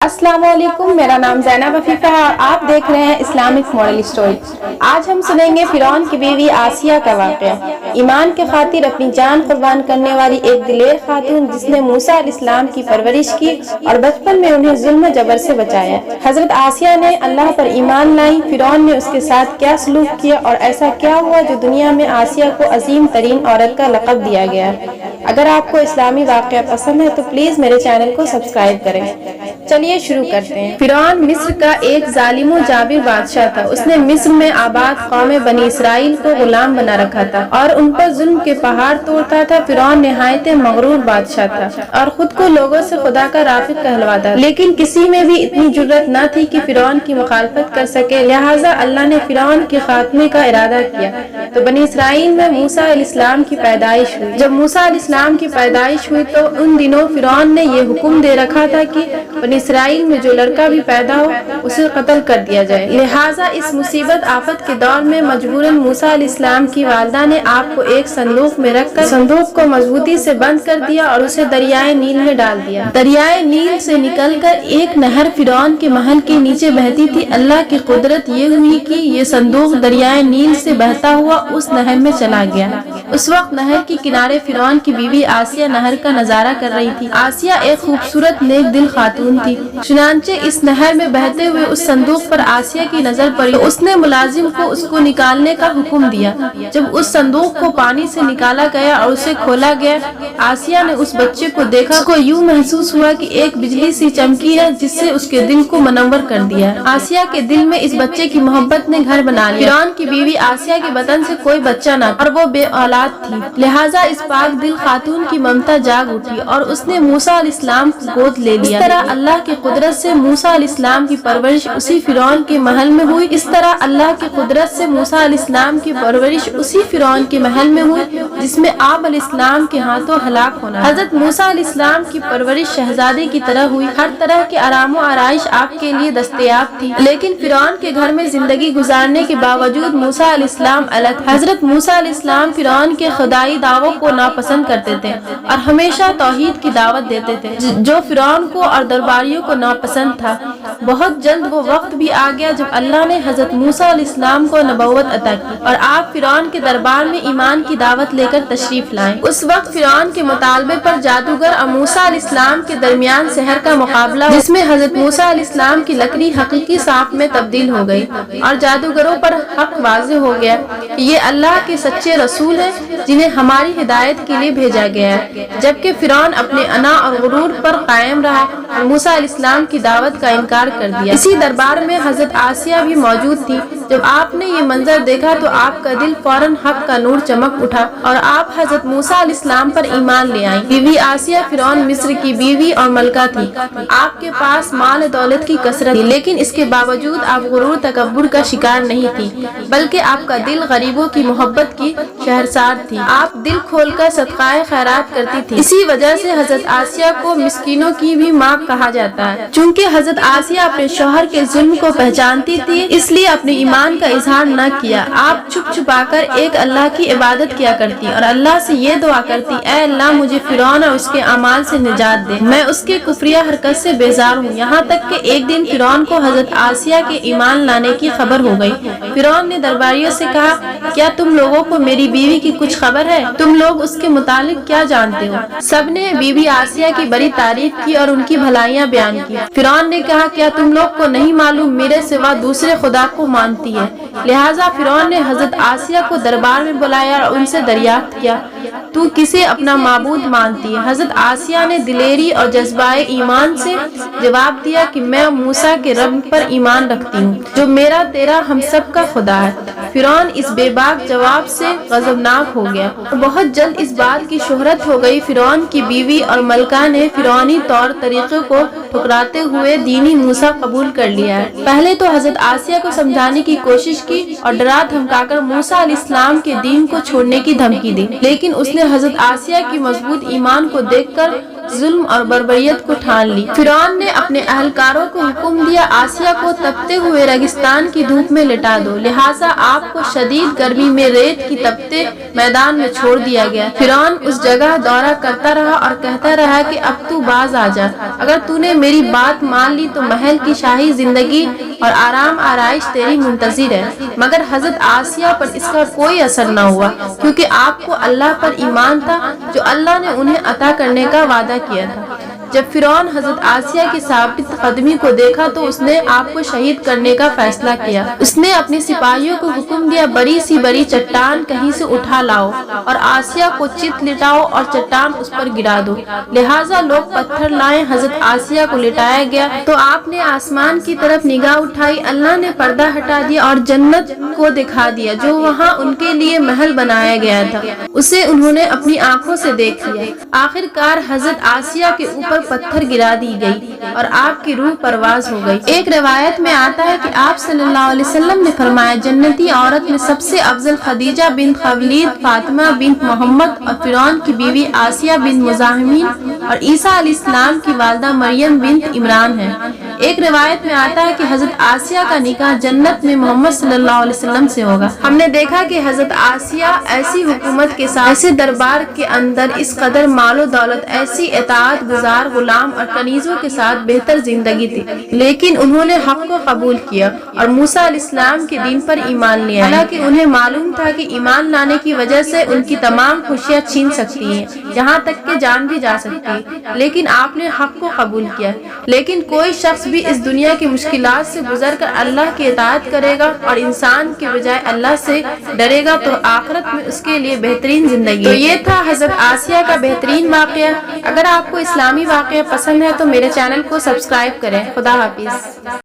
अस्सलाम वालेकुम, मेरा नाम ज़ैनब अफीफ़ा है और आप देख रहे हैं इस्लामिक मॉडल स्टोरी। आज हम सुनेंगे फिरौन की बीवी आसिया का वाक़या। ईमान के खातिर अपनी जान कुर्बान करने वाली एक दिलेर खातून जिसने मूसा अलैहिस्सलाम की परवरिश की और बचपन में उन्हें जुल्म जबर से बचाया। हजरत आसिया ने अल्लाह पर ईमान लाई। फिरौन ने उसके साथ क्या सलूक किया और ऐसा क्या हुआ जो दुनिया में आसिया को अजीम तरीन औरत का लक़ब दिया गया। अगर आपको इस्लामी वाक़या पसंद है तो प्लीज मेरे चैनल को सब्सक्राइब करें। चलिए शुरू करते हैं। फिरौन मिस्र का एक जालिम व जाबिर बादशाह था। उसने मिस्र में आबाद कौम बनी इसराइल को गुलाम बना रखा था और उन पर जुल्म के पहाड़ तोड़ता था। फिरौन निहायत मगरूर बादशाह था और खुद को लोगों से खुदा का राफिक कहलवाता, लेकिन किसी में भी इतनी जुर्रत न थी कि फिरौन की मुखालफत कर सके। लिहाजा अल्लाह ने फिरौन के खात्मे का इरादा किया तो बनी इसराइल में मूसा अलैहिस्सलाम की पैदाइश हुई। जब मूसा अलैहिस्सलाम की पैदाइश हुई तो उन दिनों फिरौन ने ये हुक्म दे रखा था कि बनी इसराइल में जो लड़का भी पैदा हो उसे कत्ल कर दिया जाए। लिहाजा इस मुसीबत आफत के दौर में मजबूरन मूसा अलैहिस्सलाम की वालिदा ने आपको एक संदूक में रखकर संदूक को मजबूती से बंद कर दिया और उसे दरियाए नील में डाल दिया। दरियाए नील से निकलकर एक नहर फिरौन के महल के नीचे बहती थी। अल्लाह की कुदरत ये हुई कि ये संदूक दरियाए नील से बहता हुआ उस नहर में चला गया। उस वक्त नहर के किनारे फिरौन की बीवी आसिया नहर का नजारा कर रही थी। आसिया एक खूबसूरत नेक दिल खातून थी। चुनांचे इस नहर में बहते हुए उस संदूक पर आसिया की नजर पड़ी तो उसने मुलाजिम को उसको निकालने का हुक्म दिया। जब उस संदूक को पानी से निकाला गया और उसे खोला गया, आसिया ने उस बच्चे को देखा। उसको यूं महसूस हुआ कि एक बिजली सी चमकी है जिससे उसके दिल को मुनव्वर कर दिया। आसिया के दिल में इस बच्चे की मोहब्बत ने घर बना लिया। फिरौन की बीवी आसिया के बदन से कोई बच्चा न और वो बे औलाद थी। लिहाजा इस पाक दिल खातून की ममता जाग उठी और उसने मूसा अलैहिस्सलाम को गोद ले लिया। इस तरह अल्लाह की कुदरत से मूसा अलैहिस्सलाम की परवरिश उसी फिरौन के महल में हुई। इस तरह अल्लाह की कुदरत से मूसा अलैहिस्सलाम की परवरिश उसी फिरौन के महल में हुई जिसमें आप अलैहिस्सलाम के हाथों हलाक होना। हजरत मूसा अलैहिस्सलाम की परवरिश शहजादे की तरह हुई। हर तरह के आराम व आराइश आपके लिए दस्तयाब थी, लेकिन फिरौन के घर में जिंदगी गुजारने के बावजूद मूसा अलैहिस्सलाम अलग थे। हजरत मूसा अलैहिस्सलाम फिरौन के खुदाई दावों को नापसंद करते थे और हमेशा तौहीद की दावत देते थे जो फिरौन को और दरबारियों को नापसंद था। बहुत जल्द वो वक्त भी आ गया जब अल्लाह ने हजरत मूसा अलैहिस्सलाम को नबूवत अता की और आप फिरौन के दरबार में ईमान की दावत लेकर तशरीफ लाए। उस वक्त फिरौन के मुतालबे पर जादूगर और मूसा अलैहिस्सलाम के दरमियान सहर का मुकाबला जिसमें हजरत मूसा अलैहिस्सलाम की लकड़ी हकीकी सांप में तब्दील हो गई और जादूगरों पर हक वाज़ेह हो गया कि ये अल्लाह के सच्चे रसूल हैं जिन्हें हमारी हिदायत के लिए भेजा गया है। जबकि फिरौन अपने अना और गुरूर पर कायम रहा और मूसा अलैहिस्सलाम की दावत का इनकार कर दिया। इसी दरबार में हजरत आसिया भी मौजूद थी। जब आपने ये मंजर देखा तो आपका दिल फौरन हक का नूर चमक उठा और आप हजरत मूसा अलैहिस्सलाम पर ईमान ले आई। बीवी आसिया फिरौन मिस्र की बीवी और मलका थी। आपके पास माल दौलत की कसरत थी, लेकिन इसके बावजूद आप गुरूर तकब्बुर का शिकार नहीं थी, बल्कि आपका दिल गरीबों की मोहब्बत की शहरसार थी। आप दिल खोलकर सदकाए खैरात करती थी। इसी वजह से हजरत आसिया को मिस्कीनों की भी माँ कहा जाता है। चूँकि हजरत आसिया अपने शौहर के जुल्म को पहचानती थी, इसलिए अपने ईमान का इजहार न किया। आप छुप छुपाकर एक अल्लाह की इबादत किया करती और अल्लाह से ये दुआ करती, ऐ अल्लाह मुझे फिरौन और उसके अमाल से निजात दे, मैं उसके कुफरिया हरकत से बेजार हूँ। यहाँ तक कि एक दिन फिरौन को हजरत आसिया के ईमान लाने की खबर हो गई। फिरौन ने दरबारियों से कहा, क्या तुम लोगों को मेरी बीवी की कुछ खबर है? तुम लोग उसके मुतालिक क्या जानते हो? सबने बीबी आसिया की बड़ी तारीफ की और उनकी भलाइयाँ बयान की। फिरौन ने कहा, क्या तुम लोग को नहीं मालूम मेरे सिवा दूसरे खुदा को मानती है? लिहाजा फिरौन ने हजरत आसिया को दरबार में बुलाया और उनसे दरियाफ्त किया, तू किसे अपना माबूद मानती है? हजरत आसिया ने दिलेरी और जज्बाए ईमान से जवाब दिया कि मैं मूसा के रब पर ईमान रखती हूँ जो मेरा तेरा हम सब का खुदा है। फिरौन इस बेबाक जवाब से गजबनाक हो गया और बहुत जल्द इस बात की शोहरत हो गई। फिरौन की बीवी और मलका ने फिरौनी तौर तरीके को ठुकराते हुए दीनी मूसा कबूल कर लिया है। पहले तो हजरत आसिया को समझाने की कोशिश की और डरा धमकाकर मूसा अलैहिस्सलाम के दीन को छोड़ने की धमकी दी, लेकिन उसने हजरत आसिया की मजबूत ईमान को देखकर ظلم اور بربریت کو ٹھان لی۔ فرعون نے اپنے اہلکاروں کو حکم دیا آسیہ کو تپتے ہوئے ریگستان کی دھوپ میں لٹا دو، لہٰذا آپ کو شدید گرمی میں ریت کی تپتے میدان میں چھوڑ دیا گیا۔ فرعون اس جگہ دورہ کرتا رہا اور کہتا رہا کہ اب تو باز آ جا، اگر تو نے میری بات مان لی تو محل کی شاہی زندگی اور آرام آرائش تیری منتظر ہے۔ مگر حضرت آسیہ پر اس کا کوئی اثر نہ ہوا، کیونکہ آپ کو اللہ پر ایمان تھا جو اللہ نے انہیں عطا کرنے کا وعدہ کیا تھا۔ جب فرعون حضرت آسیہ کی ثابت قدمی کو دیکھا تو اس نے آپ کو شہید کرنے کا فیصلہ کیا۔ اس نے اپنے سپاہیوں کو حکم دیا بڑی سی بڑی چٹان کہیں سے اٹھا لاؤ اور آسیہ کو چت لٹاؤ اور چٹان اس پر گرا دو۔ لہٰذا لوگ پتھر لائے، حضرت آسیہ کو لٹایا گیا تو آپ نے آسمان کی طرف نگاہ اٹھائی، اللہ نے پردہ ہٹا دیا اور جنت کو دکھا دیا جو وہاں ان کے لیے محل بنایا گیا تھا، اسے انہوں نے اپنی آنکھوں سے دیکھ لیا۔ آخر کار حضرت آسیہ کے اوپر پتھر گرا دی گئی اور آپ کی روح پرواز ہو گئی۔ ایک روایت میں آتا ہے کہ آپ صلی اللہ علیہ وسلم نے فرمایا جنتی عورت میں سب سے افضل خدیجہ بنت خویلد، فاطمہ بنت محمد اور فرعون کی بیوی آسیہ بنت مزاحمین اور عیسیٰ علیہ السلام کی والدہ مریم بنت عمران ہے۔ ایک روایت میں آتا ہے کہ حضرت آسیہ کا نکاح جنت میں محمد صلی اللہ علیہ وسلم سے ہوگا۔ ہم نے دیکھا کہ حضرت آسیہ ایسی حکومت کے ساتھ، ایسے دربار کے اندر اس قدر مال و دولت، ایسی اطاعت گزار غلام اور کنیزوں کے ساتھ بہتر زندگی تھی، لیکن انہوں نے حق کو قبول کیا اور موسیٰ علیہ السلام کے دین پر ایمان لیا، حالانکہ انہیں معلوم تھا کہ ایمان لانے کی وجہ سے ان کی تمام خوشیاں چھین سکتی ہیں، یہاں تک کہ جان بھی جا سکتی ہے، لیکن آپ نے حق کو قبول کیا۔ لیکن کوئی شخص بھی اس دنیا کی مشکلات سے گزر کر اللہ کی اطاعت کرے گا اور انسان کے بجائے اللہ سے ڈرے گا تو آخرت میں اس کے لیے بہترین زندگی۔ تو یہ تھا حضرت آسیہ کا بہترین واقعہ۔ اگر آپ کو اسلامی واقعہ پسند ہے تو میرے چینل کو سبسکرائب کریں۔ خدا حافظ۔